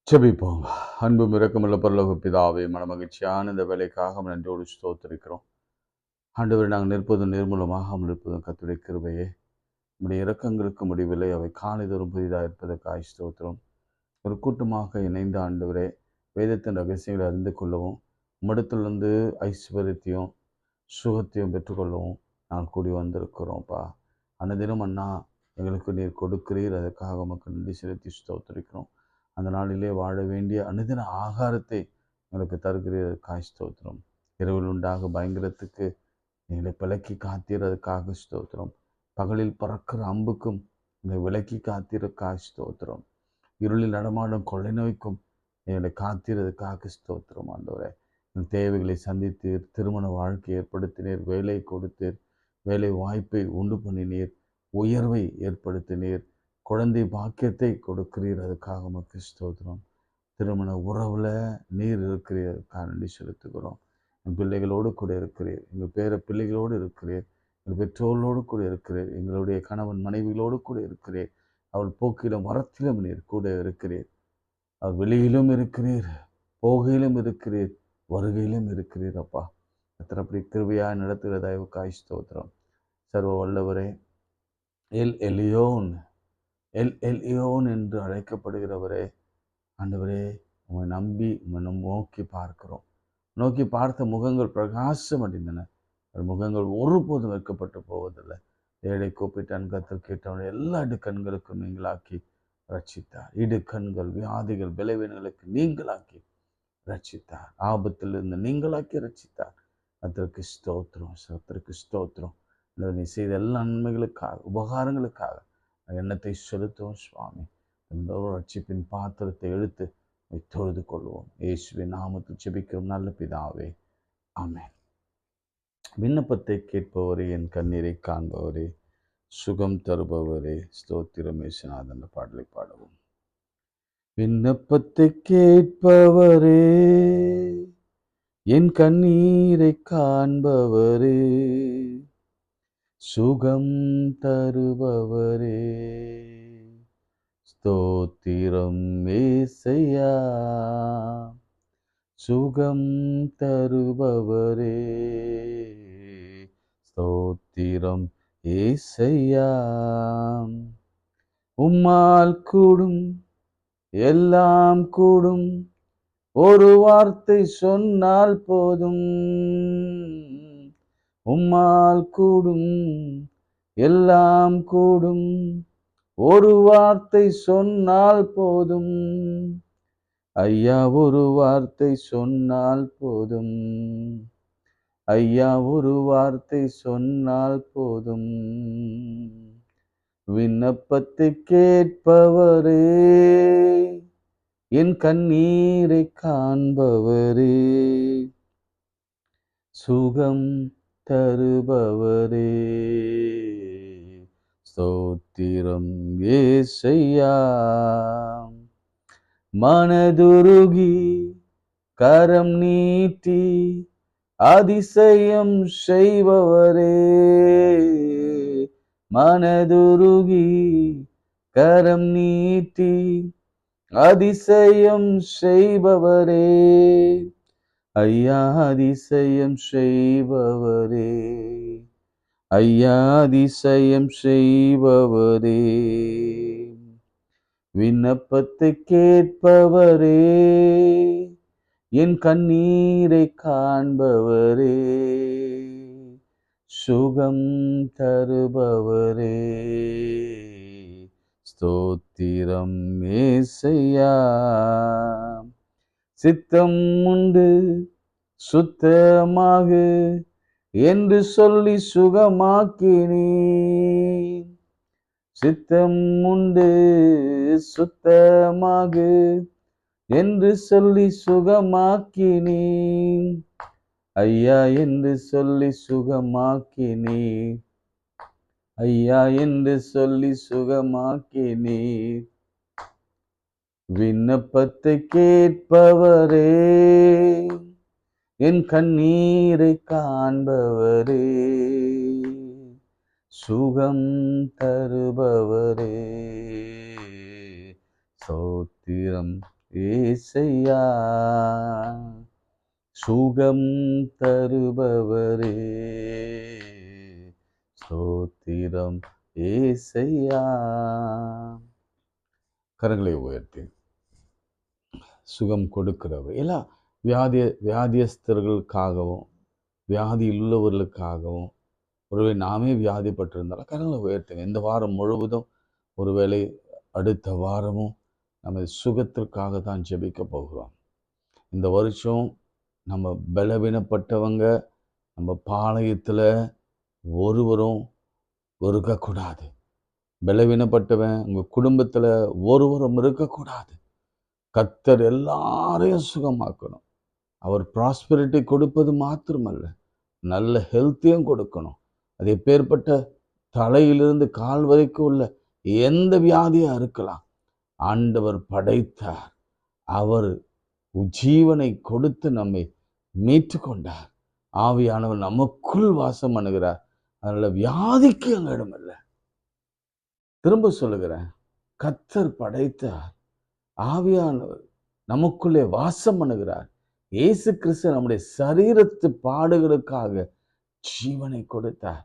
ஜெபிப்போம். அன்பும் இரக்கமுள்ள பரலோக பிதாவே, மனமகிழ்ச்சியான இந்த வேலைக்காக நன்றியோடு ஸ்தோத்திரிக்கிறோம். ஆண்டவரே, நாங்கள் நிற்பதும் நிர்மூலமாகாமல் இருப்பதும் கர்த்தருடைய கிருபையே. உம்முடைய இரக்கங்களுக்கு முடிவில்லை, அவை காலைதோறும் புதிதாக இருப்பதற்காக ஸ்தோத்திரம். ஒரு கூட்டமாக இணைந்த ஆண்டவரே, வேதத்தின் ரகசியங்களை அறிந்து கொள்ளவும், உம்மிடத்திலிருந்து ஐஸ்வர்யத்தையும் சுகத்தையும் பெற்றுக்கொள்ளவும் நாங்கள் கூடி வந்திருக்கிறோம்ப்பா. அன்னதினம் அண்ணா எங்களுக்கு நீர் கொடுக்கிறீர், அதற்காக உமக்கு நன்றி செலுத்தி ஸ்தோத்திரிக்கிறோம். அந்த நாளிலே வாழ வேண்டிய அனுதின ஆகாரத்தை எங்களுக்கு தருகிறதற்காக ஸ்தோத்திரம். இரவில் உண்டாக பயங்கரத்துக்கு எங்களை விலக்கி காத்தீரதுக்காக ஸ்தோத்திரம். பகலில் பறக்கிற அம்புக்கும் எங்களை விலக்கி காத்தீரதுக்காக ஸ்தோத்திரம். இருளில் நடமாடும் கொள்ளை நோய்க்கும் எங்களை காத்தீரதுக்காக ஸ்தோத்திரம். ஆண்டவரே, என் தேவைகளை சந்தித்தீர், திருமண வாழ்க்கை ஏற்படுத்தினீர், வேலை கொடுத்தீர், வேலை வாய்ப்பை உண்டு பண்ணினீர், உயர்வை ஏற்படுத்தினீர், குழந்தை பாக்கியத்தை கொடுக்கிறீர், அதுக்காக உமக்கு ஸ்தோத்திரம். திருமண உறவில் நீர் இருக்கிறீர், நன்றி செலுத்துகிறோம். என் பிள்ளைகளோடு கூட இருக்கிறீர், எங்கள் பேர பிள்ளைகளோடு இருக்கிறீர், எங்கள் பெற்றோர்களோடு கூட இருக்கிறீர், எங்களுடைய கணவன் மனைவிகளோடு கூட இருக்கிறீர். அவள் போக்கிலும் வரத்திலும் நீர் கூட இருக்கிறீர். அவர் வெளியிலும் இருக்கிறீர், போகையிலும் இருக்கிறீர், வருகையிலும் இருக்கிறீர். அப்பா, எத்தனை அப்படி கிருபையாக நடத்துகிற தயவுக்காய் ஸ்தோத்திரம். சர்வ வல்லவரே, எல் எலியோன் எல் எல்யோன் என்று அழைக்கப்படுகிறவரே, ஆண்டவரே, உம்மை நம்பி உம்மை நோக்கி பார்க்கிறோம். நோக்கி பார்த்த முகங்கள் பிரகாசம் அடைந்தன. முகங்கள் ஒருபோதும் வைக்கப்பட்டு போவதில்லை. ஏழை கூப்பிட்டான், கர்த்தர் கேட்டவனை எல்லா இடுக்கண்களுக்கும் நீங்களாக்கி ரட்சித்தார். இடுக்கண்கள், வியாதிகள், பலவீனங்களுக்கு நீங்களாக்கி ரட்சித்தார். ஆபத்தில் இருந்து நீங்களாக்கி ரட்சித்தார். அதற்கு ஸ்தோத்திரம், சத்திற்கு ஸ்தோத்திரம். நீ செய்த எல்லா நன்மைகளுக்காக, உபகாரங்களுக்காக எண்ணத்தை செலுத்துவோம் சுவாமி. இந்த ஒரு ரட்சிப்பின் பாத்திரத்தை எடுத்து தொழுது கொள்வோம். இயேசுவின் நாமத்தில் ஜெபிக்கிறோம் நல்ல பிதாவே, ஆமென். விண்ணப்பத்தை கேட்பவரே, என் கண்ணீரை காண்பவரே, சுகம் தருபவரே, ஸ்தோத்திரம் இயேசுநாதன் என்ற பாடலை பாடவும். விண்ணப்பத்தை கேட்பவரே, என் கண்ணீரை காண்பவரே, சுகம் தருபவரே, ஸ்தோத்திரம் ஏசையா, சுகம் தருபவரே, ஸ்தோத்திரம் ஏசையா. உம்மால் கூடும், எல்லாம் கூடும், ஒரு வார்த்தை சொன்னால் போதும். உம்மால் கூடும், எல்லாம் கூடும், ஒரு வார்த்தை சொன்னால் போதும். ஐயா, ஒரு வார்த்தை சொன்னால் போதும். ஐயா, ஒரு வார்த்தை சொன்னால் போதும். விண்ணப்பத்தை கேட்பவரே, என் கண்ணீரை காண்பவரே, சுகம் தருபவரே, ஸ்தோத்திரம் ஏசையா. மனதுருகி கரம் நீட்டி அதிசயம் செய்பவரே, மனதுருகி கரம் நீட்டி அதிசயம் செய்பவரே, ஐயா அதிசயம் செய்பவரே, ஐயா அதிசயம் செய்பவரே. விண்ணப்பத்தை கேட்பவரே, என் கண்ணீரை காண்பவரே, சுகம் தருபவரே, ஸ்தோத்திரம் ஏசையா. சித்தம் உண்டு சுத்தமாக என்று சொல்லி சுகமாக்கினீர். சித்தம் உண்டு சுத்தமாக என்று சொல்லி சுகமாக்கினீர். ஐயா என்று சொல்லி சுகமாக்கினீர். ஐயா என்று சொல்லி சுகமாக்கினீர். விண்ணப்பத்தை கேட்பவரே, என் கண்ணீரை காண்பவரே, சுகம் தருபவரே, ஸ்தோத்திரம் ஏசையா, சுகம் தருபவரே, ஸ்தோத்திரம் ஏசையா. கரங்களை உயர்த்தி சுகம் கொடுக்கிறவர். எல்லாம் வியாதியஸ்தர்களுக்காகவும் வியாதி உள்ளவர்களுக்காகவும், ஒருவேளை நாமே வியாதிப்பட்டிருந்தாலும் கரங்களை உயர்த்துங்க. இந்த வாரம் முழுவதும், ஒருவேளை அடுத்த வாரமும் நம்ம சுகத்திற்காக தான் ஜெபிக்க போகிறோம். இந்த வருஷம் நம்ம பலவீனப்பட்டவங்க நம்ம பாளையத்தில் ஒருவரும் இருக்கக்கூடாது. பலவீனப்பட்டவன் உங்கள் குடும்பத்தில் ஒருவரும் இருக்கக்கூடாது. கர்த்தர் எல்லாரையும் சுகமாக்கணும். அவர் ப்ராஸ்பெரிட்டி கொடுப்பது மாத்திரமல்ல, நல்ல ஹெல்த்தையும் கொடுக்கணும். அது எப்பேற்பட்ட தலையிலிருந்து கால் வரைக்கும் உள்ள எந்த வியாதியா இருக்கலாம், ஆண்டவர் படைத்தார். அவர் ஜீவனை கொடுத்து நம்மை மீட்டு கொண்டார். ஆவியானவர் நமக்குள் வாசம் பண்ணுகிறார். அதனால வியாதிக்கு அங்க இடம் இல்லை. திரும்ப சொல்லுகிறேன், கர்த்தர் படைத்தார். ஆவியானவர் நமக்குள்ளே வாசம் பண்ணுகிறார். இயேசு கிறிஸ்து நம்முடைய சரீரத்து பாடுகளுக்காக ஜீவனை கொடுத்தார்.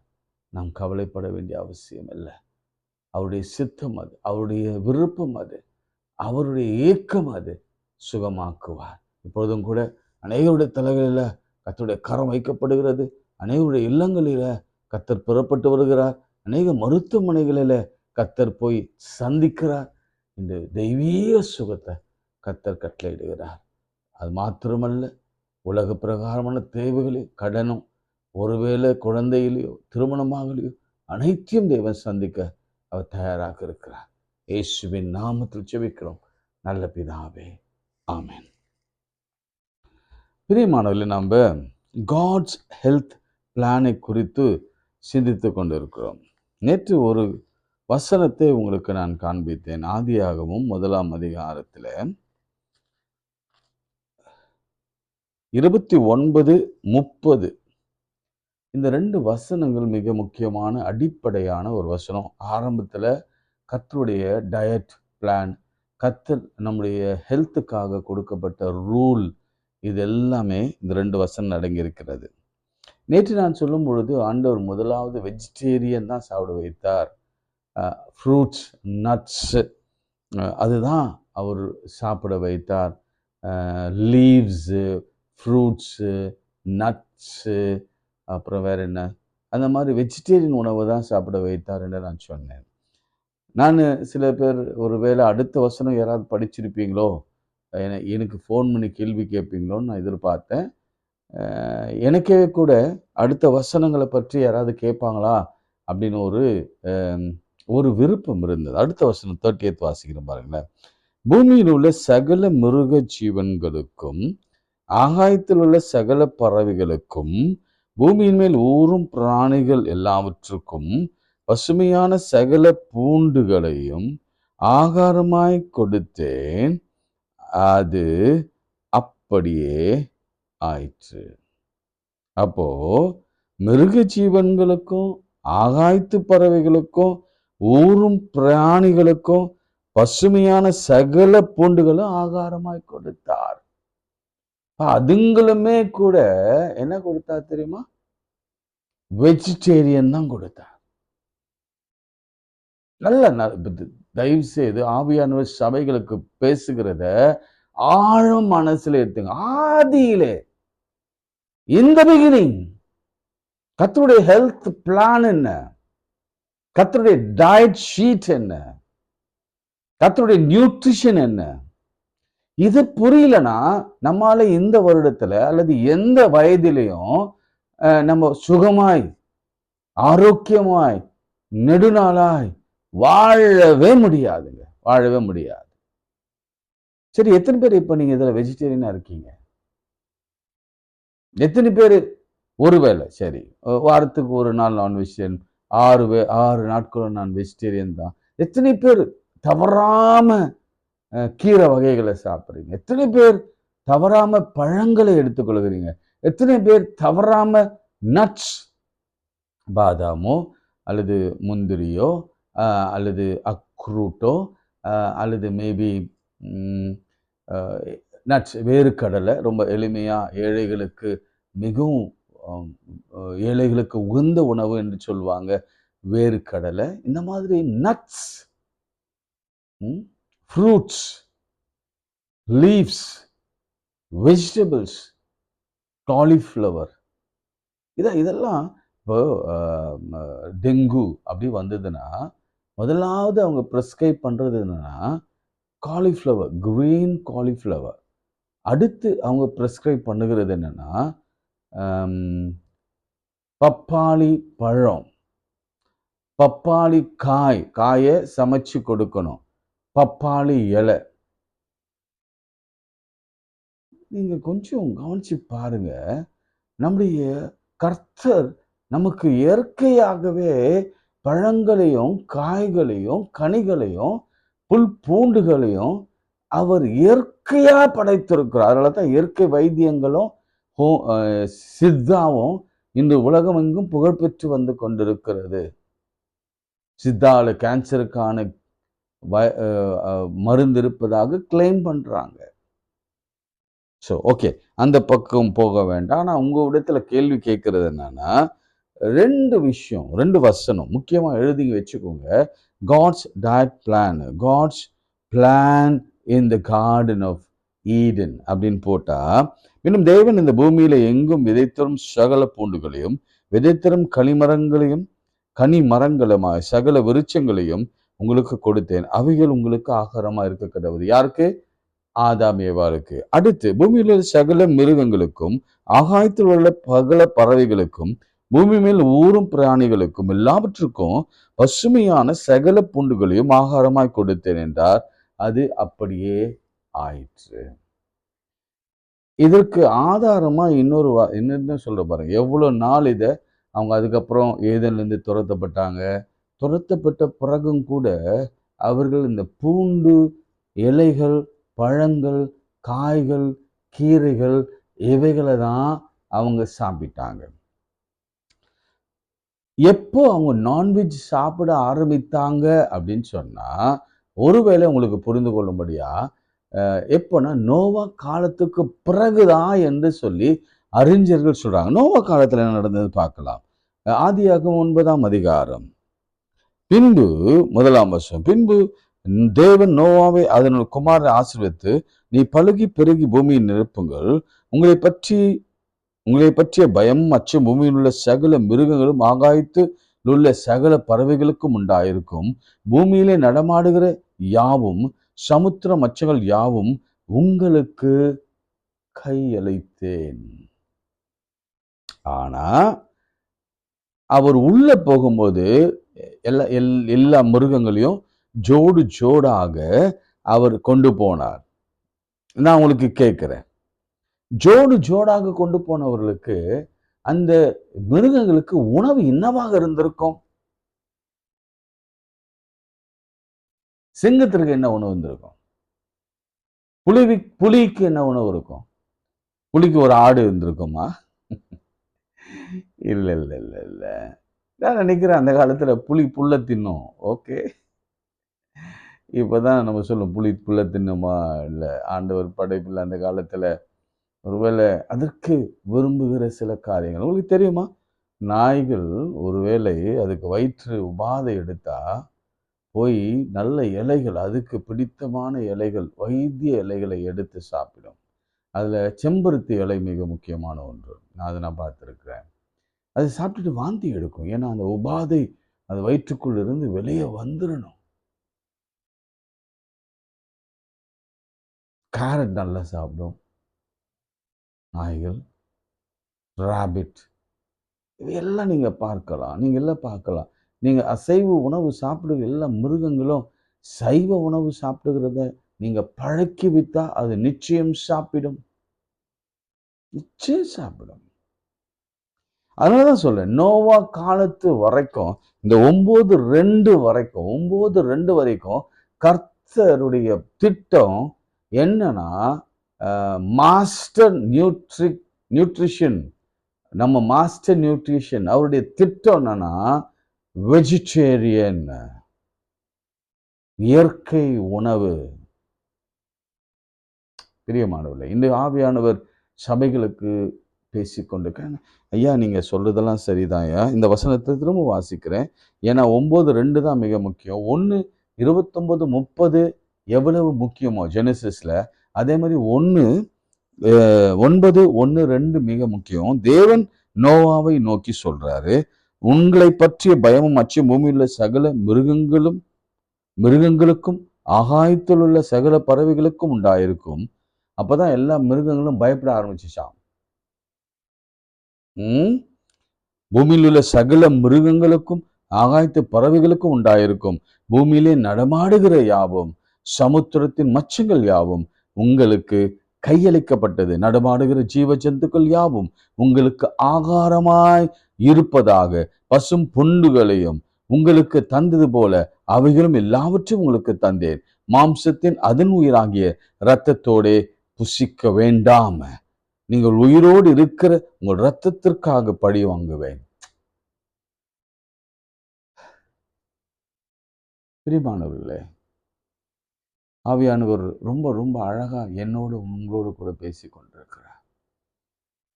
நாம் கவலைப்பட வேண்டிய அவசியம் இல்லை. அவருடைய சித்தம் அது, அவருடைய விருப்பம் அது, அவருடைய ஏக்கம் அது. சுகமாக்குவார். இப்பொழுதும் கூட அநேகருடைய தலைகளில் கர்த்தருடைய கரம் வைக்கப்படுகிறது. அநேகருடைய இல்லங்களில் கர்த்தர் புறப்பட்டு வருகிறார். அநேக மருத்துவமனைகளில் கர்த்தர் போய் சந்திக்கிறார். இந்த தெய்வீக சுகத்தை கர்த்தர் கட்டளையிடுகிறார். அது மாத்திரமல்ல, உலக பிரகாரமான தேவைகளையும் கடனும், ஒருவேளை குழந்தையிலையோ திருமணமாகலையோ அனைத்தையும் தேவன் சந்திக்க அவர் தயாராக இருக்கிறார். இயேசுவின் நாமத்தில் ஜெபிக்கிறோம் நல்ல பிதாவே, ஆமென். பிரியமானவர்களே, நாம் காட்ஸ் ஹெல்த் பிளானை குறித்து சிந்தித்து கொண்டிருக்கிறோம். நேற்று ஒரு வசனத்தை உங்களுக்கு நான் காண்பித்தேன். ஆதியாகமம் 1ஆம் அதிகாரத்தில் 29, 30 இந்த 2 வசனங்கள் மிக முக்கியமான அடிப்படையான ஒரு வசனம். ஆரம்பத்தில் கர்த்தருடைய டயட் பிளான், கர்த்தர் நம்முடைய ஹெல்த்துக்காக கொடுக்கப்பட்ட ரூல், இது எல்லாமே இந்த 2 வசனம் அடங்கி இருக்கிறது. நேற்று நான் சொல்லும் பொழுது ஆண்டவர் முதலாவது வெஜிடேரியன் தான் சாப்பிட வைத்தார். ஃப்ரூட்ஸ், நட்ஸு, அதுதான் அவர் சாப்பிட வைத்தார். லீவ்ஸு, ஃப்ரூட்ஸு, நட்ஸு, அப்புறம் வேறு என்ன, அந்த மாதிரி வெஜிடேரியன் உணவு தான் சாப்பிட வைத்தார் என்று நான் சொன்னேன். நான் சில பேர் ஒருவேளை அடுத்த வசனம் யாராவது படிச்சிருப்பீங்களோ, எனக்கு ஃபோன் பண்ணி கேள்வி கேட்பீங்களோன்னு நான் எதிர்பார்த்தேன். எனக்கே கூட அடுத்த வசனங்களை பற்றி யாராவது கேட்பாங்களா அப்படின்னு ஒரு விருப்பம் இருந்தது. அடுத்த வசனம் 30th வாசிக்கிறேன் பாருங்களேன். பூமியில் உள்ள சகல மிருக ஜீவன்களுக்கும், ஆகாயத்தில் உள்ள சகல பறவைகளுக்கும், பூமியின் மேல் ஊறும் பிராணிகள் எல்லாவற்றுக்கும், பசுமையான சகல பூண்டுகளையும் ஆகாரமாய் கொடுத்தேன். அது அப்படியே ஆயிற்று. அப்போ மிருக ஜீவன்களுக்கும், ஆகாயத்து பறவைகளுக்கும், ஊறும் பிராணிகளுக்கும் பசுமையான சகல பூண்டுகளும் ஆகாரமாய் கொடுத்தார். அதுங்களுமே கூட என்ன கொடுத்தார் தெரியுமா? வெஜிடேரியன் தான் கொடுத்தார். நல்ல தயவு செய்து ஆவியானவர் சபைகளுக்கு பேசுகிறத ஆழம் மனசுல எடுத்துங்க. ஆதியிலே, இந்த பிகினிங், கர்த்தருடைய ஹெல்த் பிளான் என்ன, கர்த்தருடைய டயட் ஷீட் என்ன, கர்த்தருடைய நியூட்ரிஷன் என்ன, இது புரியலனா நம்மால இந்த வருடத்துல அல்லது எந்த வயதிலையும் நம்ம சுகமாய், ஆரோக்கியமாய், நெடுநாளாய் வாழவே முடியாதுங்க. வாழவே முடியாது. சரி, எத்தனை பேர் இப்ப நீங்க இதுல வெஜிடேரியனா இருக்கீங்க? எத்தனை பேர் ஒருவேளை சரி வாரத்துக்கு ஒரு நாள் நான் வெஜிடேரியன், 6 நாட்களும் நான் வெஜிடேரியன் தான். எத்தனை பேர் தவறாம கீரை வகைகளை சாப்பிட்றீங்க? எத்தனை பேர் தவறாம பழங்களை எடுத்துக்கொள்கிறீங்க? எத்தனை பேர் தவறாம நட்ஸ், பாதாமோ அல்லது முந்திரியோ அல்லது அக்ரூட்டோ அல்லது மேபி நட்ஸ், வேர்க்கடலை ரொம்ப எளிமையாக ஏழைகளுக்கு மிகவும் ஏழைகளுக்கு உகந்த உணவு என்று சொல்லுவாங்க வேர்க்கடலை. இந்த மாதிரி nuts, fruits, leaves, vegetables, cauliflower, இதெல்லாம் இப்போ டெங்கு அப்படி வந்ததுன்னா முதலாவது அவங்க ப்ரெஸ்கிரைப் பண்ணுறது என்னன்னா காலிஃப்ளவர், கிரீன் காலிஃப்ளவர். அடுத்து அவங்க ப்ரெஸ்கிரைப் பண்ணுகிறது என்னன்னா பப்பாளி பழம், பப்பாளி காயை சமைச்சு கொடுக்கணும், பப்பாளி இலை. நீங்க கொஞ்சம் கவனிச்சு பாருங்க, நம்முடைய கர்த்தர் நமக்கு இயற்கையாகவே பழங்களையும் காய்களையும் கனிகளையும் புல் பூண்டுகளையும் அவர் இயற்கையா படைத்திருக்கிறார். அதனால தான் இயற்கை வைத்தியங்களும் சித்தாவும் இன்று உலகம் எங்கும் புகழ்பெற்று வந்து கொண்டிருக்கிறது. சித்தால கேன்சருக்கான மருந்து இருப்பதாக கிளைம் பண்றாங்க. ஸோ ஓகே, அந்த பக்கம் போக வேண்டாம். ஆனால் உங்கள் இடத்துல கேள்வி கேட்கறது என்னன்னா, 2 விஷயம், 2 வசனம் முக்கியமாக எழுதி வச்சுக்கோங்க. God's diet plan, God's plan in the garden of Eden அப்படின்னு போட்டா, இன்னும் தேவன் இந்த பூமியில எங்கும் விதைத்தரும் சகல பூண்டுகளையும் விதைத்தரும் கனிமரங்களையும் கனிமரங்களுமாய் சகல விருட்சங்களையும் உங்களுக்கு கொடுத்தேன், அவைகள் உங்களுக்கு ஆகாரமா இருக்க கடவுது. யாருக்கு? ஆதாம் ஏவாளுக்கு. அடுத்து பூமியில் சகல மிருகங்களுக்கும் ஆகாயத்தில் உள்ள பகல பறவைகளுக்கும் பூமி மேல் ஊரும் பிராணிகளுக்கும் எல்லாவற்றுக்கும் பசுமையான சகல பூண்டுகளையும் ஆகாரமாய் கொடுத்தேன் என்றார். அது அப்படியே ஆயிற்று. இதற்கு ஆதாரமா இன்னொரு சொல்ற பாருங்க, எவ்வளவு நாள் இதை அவங்க அதுக்கப்புறம் ஏதன்லேருந்து துரத்தப்பட்டாங்க. துரத்தப்பட்ட பிறகும் கூட அவர்கள் இந்த பூண்டு இலைகள், பழங்கள், காய்கள், கீரைகள் இவைகளை தான் அவங்க சாப்பிட்டாங்க. எப்போ அவங்க நான்வெஜ் சாப்பிட ஆரம்பித்தாங்க அப்படின்னு சொன்னா, ஒருவேளை உங்களுக்கு புரிந்து கொள்ளும்படியா எப்போனா நோவா காலத்துக்கு பிறகுதான் என்று சொல்லி அறிஞர்கள் சொல்றாங்க. நோவா காலத்துல என்ன நடந்தது பார்க்கலாம். ஆதியாகமம் 9ஆம் அதிகாரம் பின்பு 1ஆம் வசனம். பின்பு தேவன் நோவாவை அதனுடைய குமாரனை ஆசீர்வதித்து, நீ பலுகி பெருகி பூமியை நிரப்புங்கள், உங்களை பற்றிய பயம் அச்சம் பூமியில் உள்ள சகல மிருகங்களும் ஆகாயத்தில் உள்ள சகல பறவைகளுக்கும் உண்டாயிருக்கும், பூமியிலே நடமாடுகிற யாவும் சமுத்திர மச்சங்கள் யாவும் உங்களுக்கு கையளித்தேன். ஆனா அவர் உள்ள போகும்போது எல்லா மிருகங்களையும் ஜோடு ஜோடாக அவர் கொண்டு போனார். நான் உங்களுக்கு கேட்கிறேன், ஜோடு ஜோடாக கொண்டு போனவர்களுக்கு அந்த மிருகங்களுக்கு உணவு என்னவாக இருந்திருக்கும்? சிங்கத்திற்கு என்ன உணவு இருந்திருக்கும்? புலிக்கு என்ன உணவு இருக்கும்? புலிக்கு ஒரு ஆடு இருந்திருக்குமா? இல்ல இல்ல இல்ல இல்ல. நான் நினைக்கிறேன் அந்த காலத்துல புலி புல்ல தின்னும். ஓகே, இப்பதான் நம்ம சொல்லும் புலி புல்ல தின்னுமா? இல்ல, ஆண்டவர் படைப்பில் அந்த காலத்துல ஒருவேளை அதற்கு விரும்புகிற சில காரியங்கள் உங்களுக்கு தெரியுமா? நாய்கள் ஒருவேளை அதுக்கு வயிற்று உபாதை எடுத்தா போய் நல்ல இலைகள், அதுக்கு பிடித்தமான இலைகள், வைத்திய இலைகளை எடுத்து சாப்பிடும். அதுல செம்பருத்தி இலை மிக முக்கியமான ஒன்று. நான் பார்த்துருக்கிறேன். அதை சாப்பிட்டுட்டு வாந்தி எடுக்கும். ஏன்னா அந்த உபாதை அது வயிற்றுக்குள் இருந்து வெளியே வந்துடணும். கேரட் நல்லா சாப்பிடும் நாய்கள், ராபிட், இவையெல்லாம் நீங்க பார்க்கலாம். நீங்க அசைவ உணவு சாப்பிடுகிற எல்லா மிருகங்களும் சைவ உணவு சாப்பிடுகிறத நீங்க பழக்கி விட்டா அது நிச்சயம் சாப்பிடும். அதனாலதான் சொல்றேன், நோவா காலத்து வரைக்கும் இந்த 9:2 வரைக்கும் கர்த்தருடைய திட்டம் என்னன்னா, மாஸ்டர் நியூட்ரிஷன், நம்ம மாஸ்டர் நியூட்ரிஷன் அவருடைய திட்டம் என்னன்னா வெஜிடேரியன், இயற்கை உணவு. பிரியமானவர்களே, இந்த ஆவியானவர் சபைகளுக்கு பேசிக்கொண்டிருக்கிறேன். ஐயா நீங்கள் சொல்றதெல்லாம் சரிதான் ஐயா. இந்த வசனத்தை திரும்ப வாசிக்கிறேன். ஏன்னா 9:2 தான் மிக முக்கியம். 1:29-30 எவ்வளவு முக்கியமோ ஜெனசிஸ்ல, அதே மாதிரி 9:1-2 மிக முக்கியம். தேவன் நோவாவை நோக்கி சொல்றாரு, உங்களை பற்றிய பயமும் அச்சம் பூமியில் உள்ள சகல மிருகங்களுக்கும் ஆகாயத்தில் உள்ள சகல பறவைகளுக்கும் உண்டாயிருக்கும். அப்பதான் எல்லா மிருகங்களும் பயப்பட ஆரம்பிச்சுச்சான். பூமியில் உள்ள சகல மிருகங்களுக்கும் ஆகாயத்து பறவைகளுக்கும் உண்டாயிருக்கும். பூமியிலே நடமாடுகிற யாவும் சமுத்திரத்தின் மச்சங்கள் யாவும் உங்களுக்கு கையளிக்கப்பட்டது. நடமாடுகிற ஜீவ ஜந்துக்கள் யாவும் உங்களுக்கு ஆகாரமாய் இருப்பதாக பசும் புண்டுகளையும் உங்களுக்கு தந்தது போல அவைகளும் எல்லாவற்றையும் உங்களுக்கு தந்தேன். மாம்சத்தின் அதன் உயிராகிய இரத்தத்தோடே புசிக்க வேண்டாம, நீங்கள் உயிரோடு இருக்கிற உங்கள் இரத்தத்திற்காக பழி வாங்குவேன். பிரியமானவர்களே, ஆவியானவர் ரொம்ப ரொம்ப அழகா என்னோடு உங்களோடு கூட பேசி கொண்டிருக்கிறார்.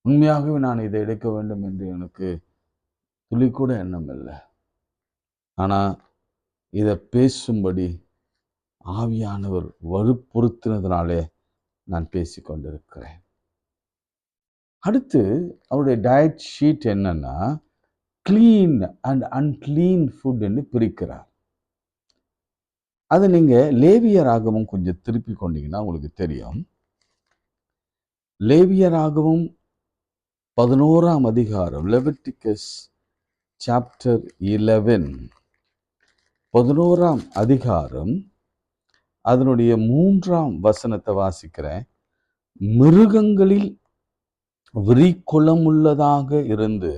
உண்மையாகவே நான் இதை எடுக்க வேண்டும் என்று எனக்கு துளி கூட எண்ணம் இல்லை. ஆனா இதை பேசும்படி ஆவியானவர் வலுப்படுத்தினதுனாலே நான் பேசி கொண்டிருக்கிறேன். அடுத்து அவருடைய டயட் ஷீட் என்னன்னா, கிளீன் அண்ட் அன்கிளீன் ஃபுட் என்று பிரிக்கிறார். அது நீங்க லேவியராகவும் கொஞ்சம் திருப்பி கொண்டீங்கன்னா உங்களுக்கு தெரியும். லேவியராகவும் 11ஆம் அதிகாரம், லெவிட்டிகஸ் சாப்டர் 11, 11ஆம் அதிகாரம் அதனுடைய 3ஆம் வசனத்தை வாசிக்கிறேன். மிருகங்களில் விரிகுளமுள்ளதாக இருந்து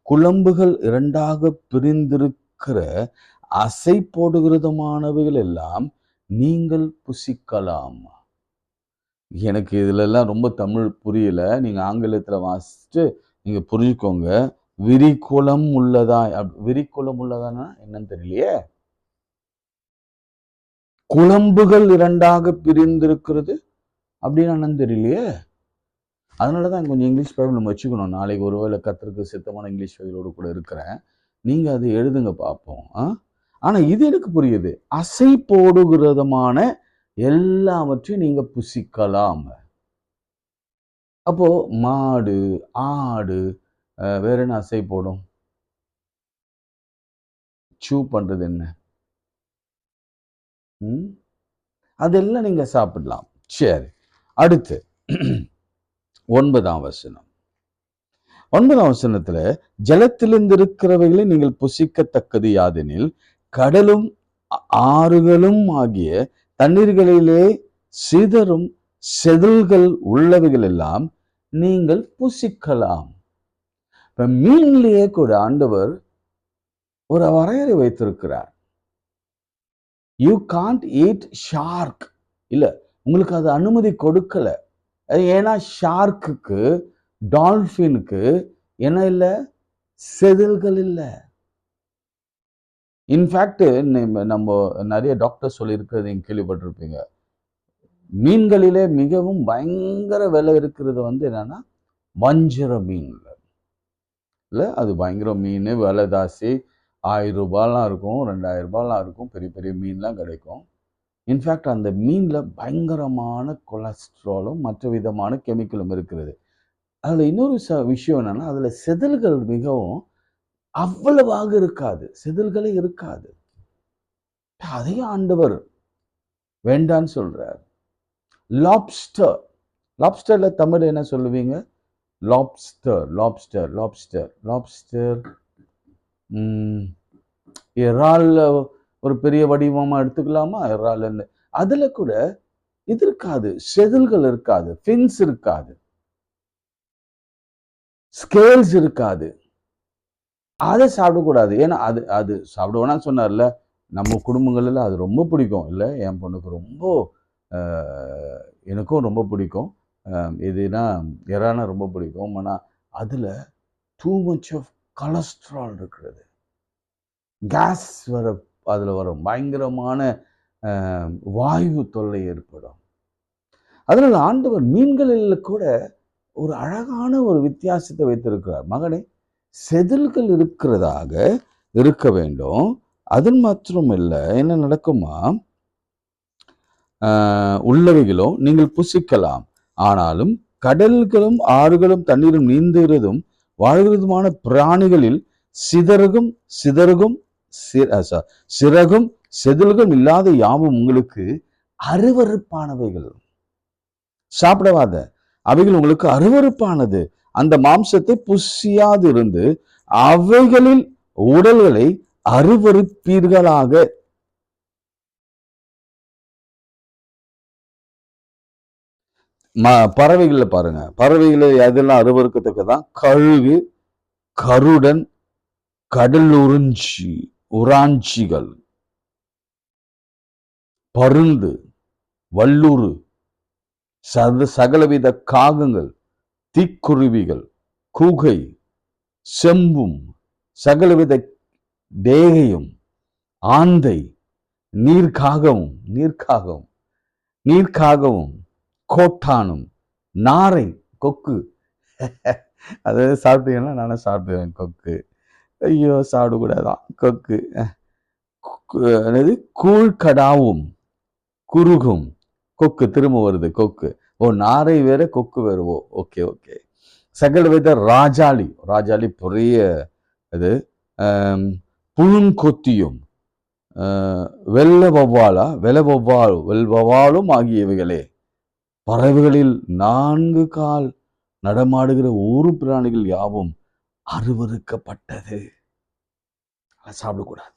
குளம்புகள் இரண்டாக பிரிந்திருக்கிற அசை போடுகிறதுமானவைகள் எல்லாம் நீங்கள் புசிக்கலாம். எனக்கு இதுல எல்லாம் ரொம்ப தமிழ் புரியல, நீங்க ஆங்கிலத்துல வாசிச்சுட்டு நீங்க புரிஞ்சுக்கோங்க. விரிகுளம் உள்ளதா, விரிகுளம் உள்ளதானா என்னன்னு தெரியலையே. குளம்புகள் இரண்டாக பிரிந்திருக்கிறது அப்படின்னு என்னன்னு தெரியலையே. அதனாலதான் கொஞ்சம் இங்கிலீஷ் பைபிள் நம்ம வச்சுக்கணும். நாளைக்கு ஒருவேளை கர்த்தருக்கு சித்தமான இங்கிலீஷ் பைபிளோடு கூட இருக்கிறேன், நீங்க அதை எழுதுங்க பார்ப்போம். ஆனா இது எனக்கு புரியுது. அசை போடுகிறதுமான எல்லாவற்றையும் நீங்க புசிக்கலாம். அப்போ மாடு, ஆடு, வேற என்ன அசை போடும்? சூ பண்றது என்ன? அதெல்லாம் நீங்க சாப்பிடலாம். சரி, அடுத்து 9ஆம் வசனம். 9ஆம் வசனத்துல, ஜலத்திலிருந்து இருக்கிறவைகளை நீங்கள் புசிக்கத்தக்கது யாதெனில் கடலும் ஆறுகளும் ஆகிய தண்ணீர்களிலே சிதறும் செதில்கள் உள்ளவைகள் எல்லாம் நீங்கள் புசிக்கலாம். இப்ப மீன்லயே கூட ஆண்டவர் ஒரு வரையறை வைத்திருக்கிறார். You can't eat shark. இல்ல, உங்களுக்கு அது அனுமதி கொடுக்கல. ஏன்னா ஷார்க்குக்கு, டால்பினுக்கு என்ன இல்லை? செதில்கள் இல்லை. இன்ஃபேக்ட் நம்ம நிறைய டாக்டர் சொல்லியிருக்கிறது நீங்க கேள்விப்பட்டிருப்பீங்க. மீன்களிலே மிகவும் பயங்கர விலை இருக்கிறது என்னன்னா வஞ்சிர மீன் இல்லை. அது பயங்கர மீன், விலை ஜாஸ்தி. 1000 ரூபாய்லாம் இருக்கும், 2000 ரூபாய்லாம் இருக்கும். பெரிய பெரிய மீன்லாம் கிடைக்கும். இன்ஃபேக்ட் அந்த மீன்ல பயங்கரமான கொலஸ்ட்ராலும் மற்ற விதமான கெமிக்கலும் இருக்கிறது. அதுல இன்னொரு விஷயம் என்னன்னா, அதுல செதில்கள் மிகவும் அவ்வளவாக இருக்காது, செதில்களே இருக்காது. அதையும் ஆண்டவர் வேண்டான்னு சொல்றார். லாப்ஸ்டர், லாப்ஸ்டர்ல தமிழ் என்ன சொல்லுவீங்க? Lobster, lobster, lobster, lobster. இறால் ஒரு பெரிய வடிவமா எடுத்துக்கலாமா? இறால் அதுல கூட இது இருக்காது, செதில்கள் இருக்காது, ஃபின்ஸ் இருக்காது, ஸ்கேல்ஸ் இருக்காது. அதை சாப்பிடக்கூடாது. ஏன்னா அது அது சாப்பிடுவோம்னா சொன்னார்ல, நம்ம குடும்பங்கள்ல அது ரொம்ப பிடிக்கும் இல்லை? என் பொண்ணுக்கு ரொம்ப, எனக்கும் ரொம்ப பிடிக்கும். எதுனா இறானா ரொம்ப பிடிக்கும். ஆனால் அதில் டூ மச் ஆஃப் கொலஸ்ட்ரால் இருக்கிறது. கேஸ் வர அதில் வரும், பயங்கரமான வாயு தொல்லை ஏற்படும். அதனால் ஆண்டவர் மீன்களில் கூட ஒரு அழகான ஒரு வித்தியாசத்தை வைத்திருக்கிறார். மகனே, செதில்கள் இருக்கிறதாக இருக்க வேண்டும். அது மாத்திரம் இல்லை, என்ன நடக்குமா, உள்ளவைகளோ நீங்கள் புசிக்கலாம். ஆனாலும் கடல்களும் ஆறுகளும் தண்ணீரும் நீந்துகிறதும் வாழ்கிறதுமான பிராணிகளில் சிதறுகும் சிதறுகும் சிறகும் செதில்கும் இல்லாத யாவும் உங்களுக்கு அருவருப்பானவைகள். சாப்பிடவாத அவைகள் உங்களுக்கு அருவருப்பானது. அந்த மாம்சத்தை புசியாது இருந்து அவைகளில் உடல்களை அருவருப்பீர்களாக. பறவைகள்ல பாருங்க, பறவைகளை எதெல்லாம் அருவருக்கத்தக்கதான்? கழுகு, கருடன், கடல் உராஞ்சிகள், பருந்து, வல்லூறு, சகலவித காகங்கள், தீக்குருவிகள், கூகை, செம்பும், சகலவித டேகையும், ஆந்தை, நீர்க்காகவும், கோட்டானும், நாரை, கொக்கு. அதாவது சாப்பிட்டீங்கன்னா நானும் சாப்பிடுவேன் கொக்கு. ஐயோ, சாப்பிடக்கூடாதான் கொக்கு. அதாவது கூழ்கடாவும் குறுகும். கொக்கு திரும்ப வருது, கொக்கு. ஓ, நாரை வேற கொக்கு வேற. ஓ, ஓகே ஓகே. சகலவித ராஜாளி பெரிய அது. புழுங்கொத்தியும், வெள்ளவவ்வாலும் ஆகியவைகளே. பறவைகளில் 4 கால் நடமாடுகிற ஊரு பிராணிகள் யாவும் அருவருக்கப்பட்டது. சாப்பிடக்கூடாது,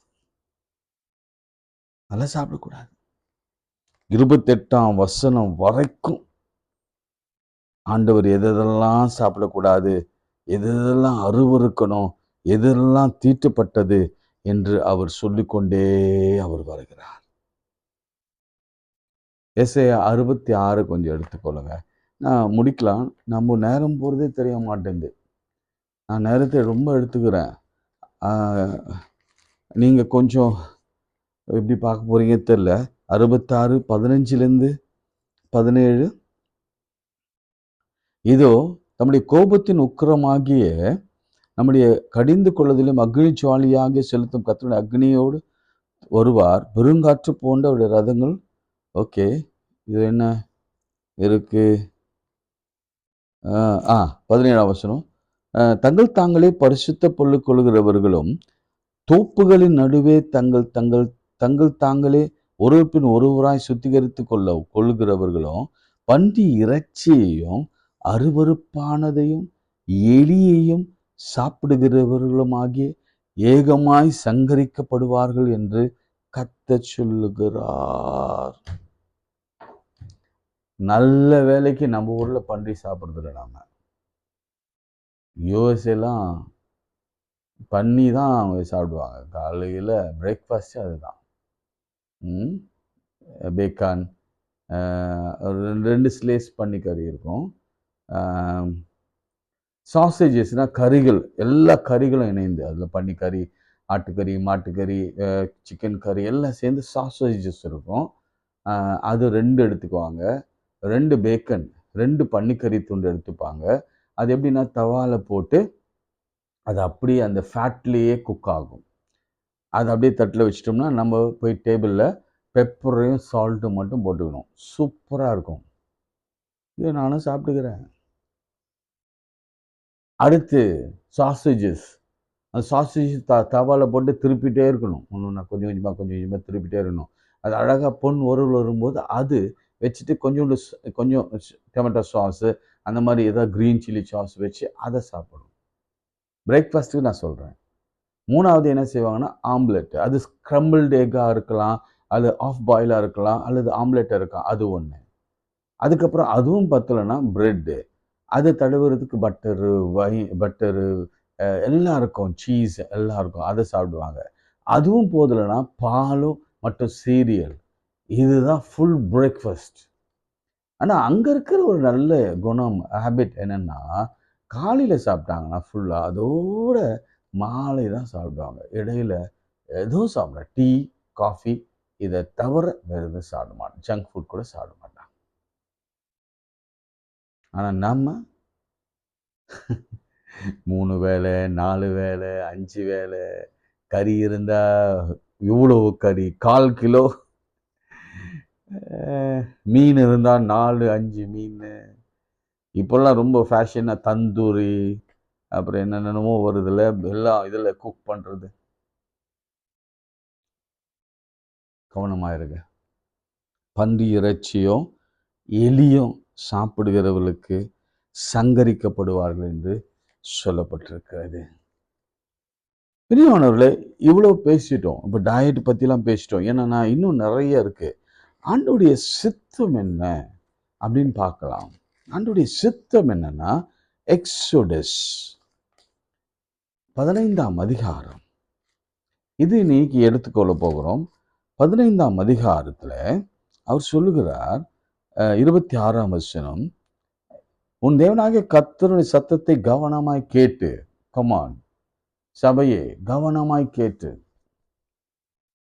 அதெல்லாம் சாப்பிடக்கூடாது. 28ஆம் வசனம் வரைக்கும் ஆண்டவர் எதெல்லாம் சாப்பிடக்கூடாது, எதெல்லாம் அருவருக்கணும், எதெல்லாம் தீட்டுப்பட்டது என்று அவர் சொல்லிக்கொண்டே அவர் வருகிறார். எஸ்ஐயா 66 கொஞ்சம் எடுத்துக்கொள்ளுங்க. நான் முடிக்கலாம். நம்ம நேரம் போகிறதே தெரிய மாட்டேங்குது. நான் நேரத்தை ரொம்ப எடுத்துக்கிறேன். நீங்கள் கொஞ்சம் எப்படி பார்க்க போறீங்க தெரியல. 66 15 17. இதோ நம்முடைய கோபத்தின் உக்கிரமாகிய நம்முடைய கடிந்து கொள்வதிலும் அக்னி சுவாலியாக செலுத்தும் கர்த்தருடைய அக்னியோடு வருவார். பெருங்காற்று போன்ற அவருடைய ரதங்கள். ஓகே, இது என்ன இருக்கு? 17ஆம் வசனம். தங்கள் தாங்களே பரிசுத்த பொருள் கொள்கிறவர்களும் தோப்புகளின் நடுவே தங்கள் தாங்களே ஒருவரின் ஒருவராய் சுத்திகரித்து கொள்கிறவர்களும் பன்றி இறைச்சியையும் அருவருப்பானதையும் எலியையும் சாப்பிடுகிறவர்களுமாகிய ஏகமாய் சங்கரிக்கப்படுவார்கள் என்று கர்த்தர் சொல்லுகிறார். நல்ல வேலைக்கு நம்ம ஊர்ல பன்றி சாப்பிடுறதில்ல. நாம யூஎஸ்ஏலாம் பண்ணி தான் அவங்க சாப்பிடுவாங்க. காலையில் பிரேக்ஃபாஸ்ட்டு அதுதான். பேக்கான், ரெண்டு ஸ்லேஸ் பண்ணி கறி இருக்கும். சாசேஜஸ்னால் கறிகள், எல்லா கறிகளும் இணைந்து அதில் பன்னிக்கறி, ஆட்டுக்கறி, மாட்டுக்கறி, சிக்கன் கறி எல்லாம் சேர்ந்து சாசேஜஸ் இருக்கும். அது 2 எடுத்துக்குவாங்க. 2 பேக்கன், 2 பன்னிக்கறி துண்டு எடுத்துப்பாங்க. அது எப்படின்னா தவாவில் போட்டு அது அப்படியே அந்த ஃபேட்லேயே குக் ஆகும். அதை அப்படியே தட்டில் வச்சிட்டோம்னா நம்ம போய் டேபிளில் பெப்பரையும் சால்ட்டும் மட்டும் போட்டுக்கணும். சூப்பராக இருக்கும். இது நானும் சாப்பிட்டுக்கிறேன். அடுத்து சாசேஜஸ். அந்த சாசேஜ் தவாவில் போட்டு திருப்பிகிட்டே இருக்கணும். ஒன்று கொஞ்சம் கொஞ்சமாக திருப்பிகிட்டே இருக்கணும். அது அழகாக பொன் வரும்போது அது வச்சுட்டு கொஞ்சம் டொமேட்டோ சாஸு அந்த மாதிரி ஏதாவது க்ரீன் சில்லி சாஸ் வச்சு அதை சாப்பிடணும். பிரேக்ஃபாஸ்ட்டுக்கு நான் சொல்கிறேன். 3வது என்ன செய்வாங்கன்னா ஆம்லெட். அது ஸ்க்ரம்பிள்டு எக்காக இருக்கலாம், அது ஆஃப் பாயிலாக இருக்கலாம், அல்லது ஆம்லெட்டாக இருக்கலாம். அது ஒன்று. அதுக்கப்புறம் அதுவும் பத்தலைன்னா ப்ரெட்டு. அதை தடவுறதுக்கு பட்டரு எல்லாம் இருக்கும், சீஸ் எல்லாம் இருக்கும். அதை சாப்பிடுவாங்க. அதுவும் போதலைன்னா பாலும் மற்றும் சீரியல். இதுதான் ஃபுல் பிரேக்ஃபாஸ்ட். ஆனால் அங்கே இருக்கிற ஒரு நல்ல குணம், ஹேபிட் என்னென்னா, காலையில் சாப்பிட்டாங்கன்னா ஃபுல்லாக அதோட மாலை தான் சாப்பிடுவாங்க. இடையில எதுவும் சாப்பிட, டீ, காஃபி இதை தவிர வேறு எதுவும் சாப்பிட மாட்டாங்க. ஜங்க் ஃபுட் கூட சாப்பிட மாட்டாங்க. ஆனால் நம்ம 3 வேளை 4 வேளை 5 வேளை கறி இருந்தால் இவ்வளோ கறி 1/4 கிலோ, மீன் இருந்தால் 4-5 மீன். இப்போல்லாம் ரொம்ப ஃபேஷனாக தந்தூரி, அப்புறம் என்னென்னமோ வருதுல்ல, எல்லாம் இதில் குக் பண்ணுறது. கவனமாக இருங்க. பன்றி இறைச்சியும் எலியும் சாப்பிடுகிறவர்களுக்கு சங்கரிக்கப்படுவார்கள் என்று சொல்லப்பட்டிருக்கிறது. பிரியமானவர்களே, இவ்வளோ பேசிட்டோம். இப்போ டயட் பற்றிலாம் பேசிட்டோம். ஏன்னா நான் இன்னும் நிறைய இருக்கு. ஆண்டவருடைய சித்தம் என்ன அப்படின்னு பார்க்கலாம். ஆண்டவருடைய சித்தம் என்னன்னா, எக்ஸோடஸ் 15ஆம் அதிகாரம். இது இன்னைக்கு எடுத்துக்கொள்ள போகிறோம். 15ஆம் அதிகாரத்தில் அவர் சொல்லுகிறார், 26ஆம் வசனம், உன் தேவனாகிய கர்த்தருடைய சத்தத்தை கவனமாய் கேட்டு, கமான் சபையே கவனமாய் கேட்டு,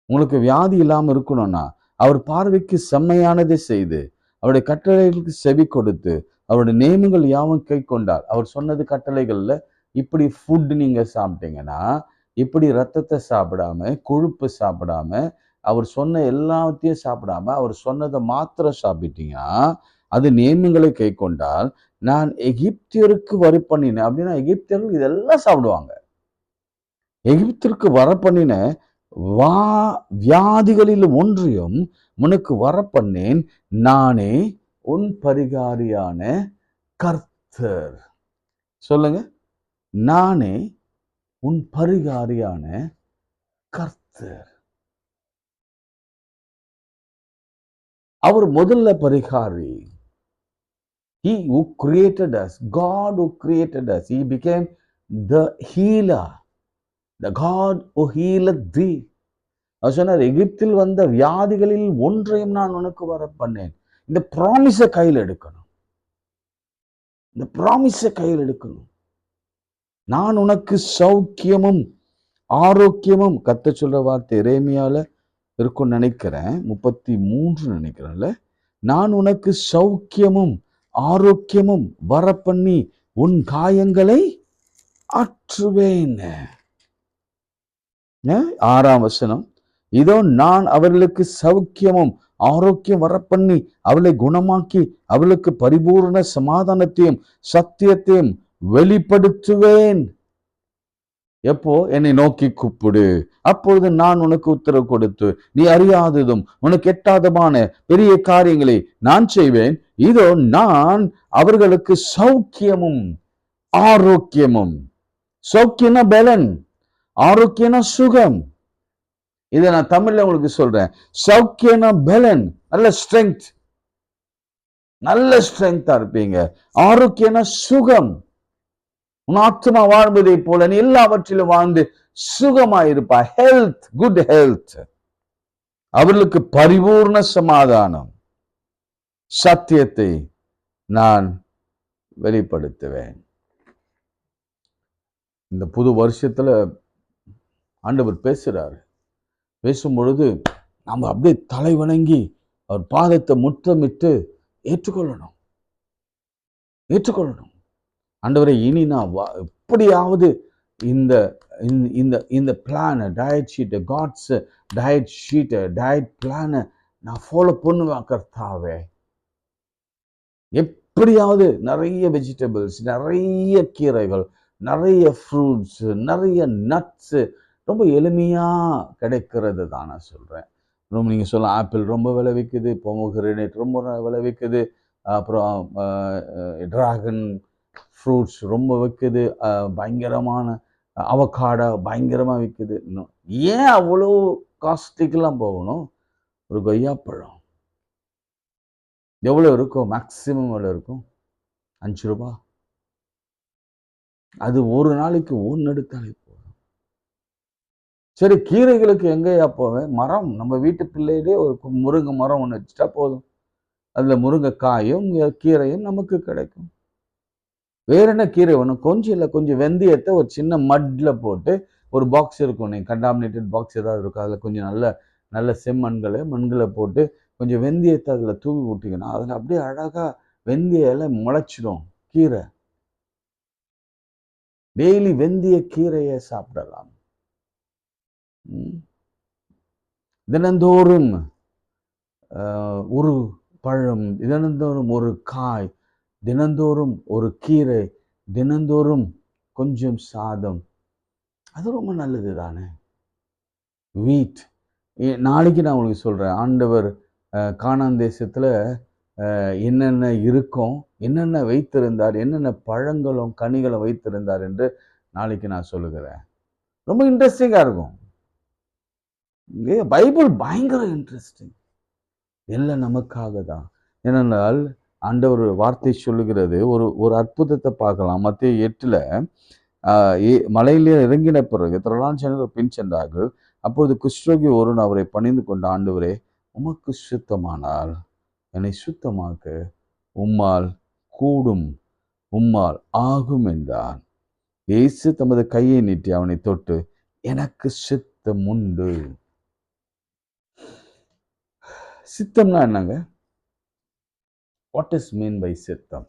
உங்களுக்கு வியாதி இல்லாமல் இருக்கணும்னா அவர் பார்வைக்கு செம்மையானதை செய்து அவருடைய கட்டளைகளுக்கு செவி கொடுத்து அவருடைய நியமங்கள் யாவும் கை கொண்டார். அவர் சொன்னது கட்டளைகள்ல இப்படி ஃபுட் நீங்க சாப்பிட்டீங்கன்னா, இப்படி ரத்தத்தை சாப்பிடாம, கொழுப்பு சாப்பிடாம, அவர் சொன்ன எல்லாத்தையும் சாப்பிடாம அவர் சொன்னதை மாத்திரம் சாப்பிட்டீங்கன்னா, அது நியமங்களை கை கொண்டால் நான் எகிப்தியருக்கு வரி பண்ணினேன். அப்படின்னா எகிப்தியர்கள் இதெல்லாம் சாப்பிடுவாங்க. எகிப்திற்கு வர பண்ணின வியாதிகளில் ஒன்றையும் உனக்கு வர பண்ணேன், நானே உன் பரிகாரியான கர்த்தர். சொல்லுங்க, நானே உன் பரிகாரியான கர்த்தர். அவர் முதல்ல பரிகாரி. He who created us, God who created us, he became the healer, the God who healeth thee. அவர் சொன்னார், எகிப்தில் வந்த வியாதிகளில் ஒன்றையும் நான் உனக்கு வர பண்ணேன். இந்த ப்ராமிஸை கையில் எடுக்கணும். இந்த ப்ராமிஸை கையில் எடுக்கணும். நான் உனக்கு சௌக்கியமும் ஆரோக்கியமும், கர்த்தர் சொல்ற வார்த்தை எரேமியால இருக்கும் நினைக்கிறேன், 33 நினைக்கிறேன்ல, நான் உனக்கு சௌக்கியமும் ஆரோக்கியமும் வர பண்ணி உன் காயங்களை ஆற்றுவேன். 6ஆம் வசனம், இதோ நான் அவர்களுக்கு சௌக்கியமும் ஆரோக்கியம் வர பண்ணி அவளை குணமாக்கி அவளுக்கு பரிபூர்ண சமாதானத்தையும் சத்தியத்தையும் வெளிப்படுத்துவேன். எப்போ? என்னை நோக்கி கூப்பிடு, அப்பொழுது நான் உனக்கு உத்தரவு கொடுத்து நீ அறியாததும் உனக்கு எட்டாதமான பெரிய காரியங்களை நான் செய்வேன். இதோ நான் அவர்களுக்கு சௌக்கியமும் ஆரோக்கியமும். சௌக்கியம்னா பலன், ஆரோக்கியம்னா சுகம். இதை நான் தமிழ்ல உங்களுக்கு சொல்றேன். சௌக்கியம்னா பலன், நல்ல ஸ்ட்ரென்த், நல்ல ஸ்ட்ரென்த்தா இருப்பீங்க. ஆரோக்கியம்னா சுகம். உன் ஆத்மா வாழ்வதை போல நீ எல்லாவற்றிலும் வாழ்ந்து சுகமாயிருப்பாய். Health, good health. அவர்களுக்கு பரிபூர்ண சமாதானம், சத்தியத்தை நான் வெளிப்படுத்துவேன். இந்த புது வருஷத்துல ஆண்டவர் பேசுறாரு. பேசும் பொழுது நம்ம அப்படியே தலை வணங்கி அவர் பாதத்தை முத்தமிட்டு ஏற்றுக்கொள்ளணும். ஆண்டவரை, இனி நான் எப்படியாவது இந்த இந்த இந்த பிளானை, டயட் ஷீட்டை, காட்ஸ் டயட் ஷீட்டை, டயட் பிளானை நான் ஃபாலோ பண்ணுவேன் கர்த்தாவே. எப்படியாவது நிறைய வெஜிடபிள்ஸ், நிறைய கீரைகள், நிறைய ஃப்ரூட்ஸ், நிறைய நட்ஸு, ரொம்ப எளிமையாக கிடைக்கிறது தான் நான் சொல்கிறேன். ரொம்ப நீங்கள் சொல்லலாம், ஆப்பிள் ரொம்ப விலை விற்குது, பொமோகிரேனேட் ரொம்ப விலை விற்குது, அப்புறம் ட்ராகன் ஃப்ரூட்ஸ் ரொம்ப விற்குது, பயங்கரமான அவகாடோ பயங்கரமாக விற்குது. இன்னும் ஏன் அவ்வளோ காஸ்ட்லிக்கெல்லாம் போகணும்? ஒரு கொய்யாப்பழம் எவ்வளோ இருக்கும்? மேக்சிமம் எவ்வளோ இருக்கும்? 5 ரூபா. அது ஒரு நாளைக்கு ஒன்று எடுத்தாலே போதும். சரி, கீரைகளுக்கு எங்கேயா போவேன்? மரம், நம்ம வீட்டு பிள்ளையிலே ஒரு முருங்கை மரம் ஒன்று வச்சுட்டா போதும். அதில் முருங்கைக்காயும் கீரையும் நமக்கு கிடைக்கும். வேற என்ன கீரை வேணும்? கொஞ்சம் இல்லை, கொஞ்சம் வெந்தயத்தை ஒரு சின்ன மட்டில் போட்டு, ஒரு பாக்ஸ் இருக்கும், நீங்கள் கண்டாமினேட்டட் பாக்ஸ் ஏதாவது இருக்கும், அதில் கொஞ்சம் நல்ல செம்மண்களை போட்டு கொஞ்சம் வெந்தயத்தை அதில் தூவி விட்டிங்கன்னா அதில் அப்படியே அழகாக வெந்தய இலை முளைச்சிடும். கீரை டெய்லி வெந்தய கீரையை சாப்பிடலாம். தினந்தோறும் ஒரு பழம், தினந்தோறும் ஒரு காய், தினந்தோறும் ஒரு கீரை, தினந்தோறும் கொஞ்சம் சாதம், அது ரொம்ப நல்லது தானே. வீட் நாளைக்கு நான் உங்களுக்கு சொல்கிறேன், ஆண்டவர் கானான் தேசத்தில் என்னென்ன இருக்கும், என்னென்ன வைத்திருந்தார், என்னென்ன பழங்களும் கனிகளும் வைத்திருந்தார் என்று நாளைக்கு நான் சொல்லுகிறேன். ரொம்ப இன்ட்ரெஸ்டிங்காக இருக்கும். பைபிள் பயங்கர இன்ட்ரெஸ்டிங். எல்லாம் நமக்காக தான். ஏனென்றால் ஆண்டவர் வார்த்தை சொல்லுகிறது, ஒரு அற்புதத்தை பார்க்கலாம். மத்திய 8ல் மலையிலே இறங்கின பிறகு திரளான ஜனங்கள் பின் சென்றார்கள். அப்பொழுது குஷ்டரோகி ஒருவன் அவரை பணிந்து கொண்ட, ஆண்டவரே, உமக்கு சுத்தமானால் என்னை சுத்தமாக்க உம்மால் கூடும், உம்மால் ஆகும் என்றான். இயேசு தமது கையை நீட்டி அவனை தொட்டு, எனக்கு சித்தம் உண்டு. சித்தம்னா என்னங்க? வாட் இஸ் மீன் பை சித்தம்?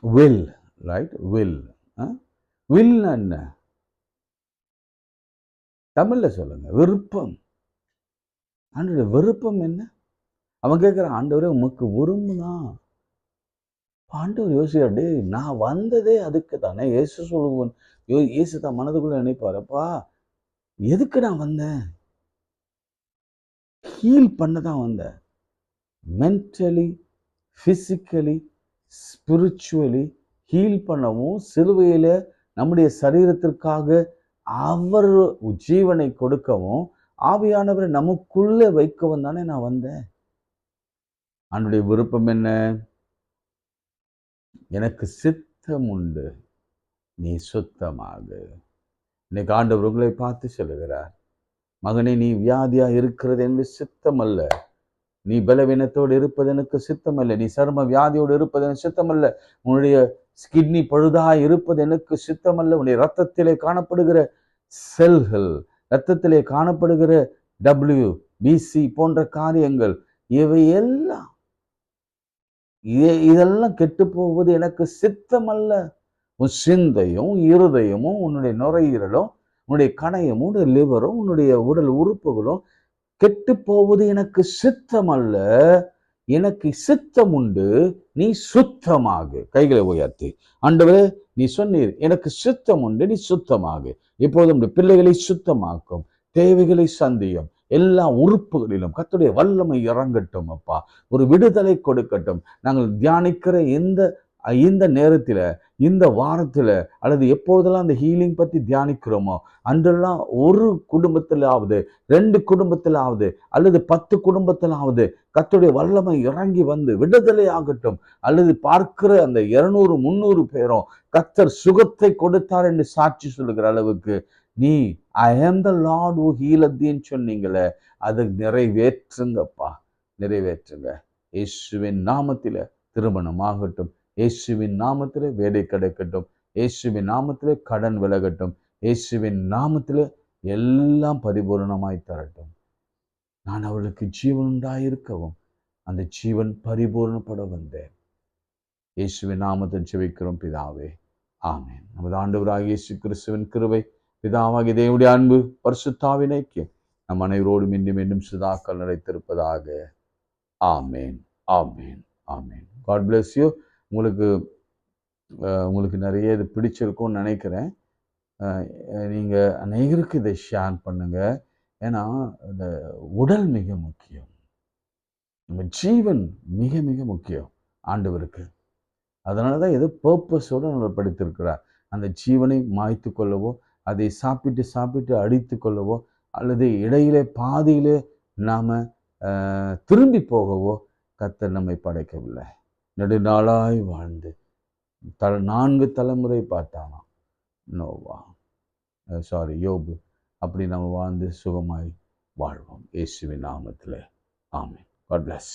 Will, right? வில். வில்னா என்ன? தமிழ்ல சொல்லுங்க. விருப்பம். ஆண்டவருடைய விருப்பம் என்ன? அவன் கேட்கிறான், ஆண்டவரே உமக்கு விரும்புதான். ஆண்டவர் யோசிக்கிறார், டே நான் வந்ததே அதுக்கு தானே. இயேசு சொல்லுவன், இயேசு தான் மனதுக்குள்ள நினைப்பாருப்பா, எதுக்கு நான் வந்தேன்? ஹீல் பண்ண தான் வந்தேன். மென்டலி, பிசிக்கலி, ஸ்பிரிச்சுவலி ஹீல் பண்ணவும், சிலுவையில நம்முடைய சரீரத்திற்காக அவர் ஜீவனை கொடுக்கவும், ஆவியானவரை நமக்குள்ளே வைக்கவும் தானே நான் வந்தேன். அவனுடைய விருப்பம் என்ன? எனக்கு சித்தம் உண்டு, நீ சுத்தமாகு. இன்னைக்கு ஆண்டவர் உங்களை பார்த்து சொல்லுகிறார், மகனே, நீ வியாதியா இருக்கிறது என்று சித்தம் அல்ல. நீ பலவீனத்தோடு இருப்பது எனக்கு சித்தம் அல்ல. நீ சர்ம வியாதியோடு இருப்பது எனக்கு சித்தம் அல்ல. உன்னுடைய கிட்னி பழுதாய் இருப்பது எனக்கு சித்தம் அல்ல. உன்னுடைய ரத்தத்திலே காணப்படுகிற செல்கள், ரத்தத்திலே காணப்படுகிற WBC போன்ற காரியங்கள், இவையெல்லாம் இதெல்லாம் கெட்டு போவது எனக்கு சித்தம் அல்ல. உன் சிந்தையும் இருதயமும் உன்னுடைய நுரையீரலும் உன்னுடைய கணையமும் உன்னுடைய லிவரும் உன்னுடைய உடல் உறுப்புகளும் கெட்டு போவது எனக்கு சித்தம் அல்ல. எனக்கு சித்தம் உண்டு, நீ சுத்தமாகு. கைகளை உயர்த்தி, ஆண்டவரே, நீ சொன்னீர் எனக்கு சித்தம் உண்டு, நீ சுத்தமாகு. இப்போது உடைய பிள்ளைகளை சுத்தமாக்கும், தேவைகளை சந்தியும், எல்லா உறுப்புகளிலும் கர்த்தருடைய வல்லமை இறங்கட்டும் அப்பா. ஒரு விடுதலை கொடுக்கட்டும். நாங்கள் தியானிக்கிற இந்த நேரத்தில், இந்த வாரத்தில், அல்லது எப்போதெல்லாம் அந்த ஹீலிங் பற்றி தியானிக்கிறோமோ அன்றெல்லாம் ஒரு குடும்பத்திலாவது, 2 குடும்பத்திலாவது, அல்லது 10 குடும்பத்திலாவது கர்த்தருடைய வல்லமை இறங்கி வந்து விடுதலை ஆகட்டும். அல்லது பார்க்கிற அந்த 200 300 பேரும் கர்த்தர் சுகத்தை கொடுத்தார் என்று சாட்சி சொல்லுகிற அளவுக்கு நீ ஐ ஆம் த லார்ட் ஹூ ஹீலத் தீன்னு சொன்னீங்களே, அதை நிறைவேற்றுங்கப்பா, நிறைவேற்றுங்க. இயேசுவின் நாமத்திலே திருமணம் ஆகட்டும், இயேசுவின் நாமத்திலே வேலை கிடைக்கட்டும், இயேசுவின் நாமத்திலே கடன் விலகட்டும், இயேசுவின் நாமத்திலே எல்லாம் பரிபூர்ணமாய் தரட்டும். நான் அவர்களுக்கு ஜீவன் உண்டாயிருக்கவும் அந்த ஜீவன் பரிபூர்ணப்பட வந்தேன். இயேசுவின் நாமத்தை ஜெபிக்கிறோம் பிதாவே, ஆமென். நமது ஆண்டவராகிய இயேசு கிறிஸ்துவின் கிருபை, பிதாவாகிய தேவனுடைய அன்பு, பரிசுத்தாவின் ஐக்கியம் நம் அனைவரோடும் இன்னும் இன்னும் சதாக்கள் நிலைத்திருப்பதாக. ஆமென், ஆமென், ஆமென். God bless you. உங்களுக்கு நிறைய இது பிடிச்சிருக்கும்னு நினைக்கிறேன். நீங்கள் அநேகருக்கு இதை ஷேர் பண்ணுங்க. ஏன்னா இந்த உடல் மிக முக்கியம், நம்ம ஜீவன் மிக மிக முக்கியம் ஆண்டவருக்கு. அதனால தான் ஏதோ பர்பஸோடு நம்ம படித்திருக்கிறார். அந்த ஜீவனை மாய்த்து கொள்ளவோ, அதை சாப்பிட்டு அடித்து கொள்ளவோ, அல்லது இடையிலே பாதியிலே நாம் திரும்பி போகவோ கர்த்தர் நம்மை படைக்கவில்லை. நெடுநாளாய் வாழ்ந்து 4 தலைமுறை பார்த்தானாம் யோபு. அப்படி நம்ம வாழ்ந்து சுகமாய் வாழ்வோம் இயேசுவின் நாமத்தில். ஆமென். God bless.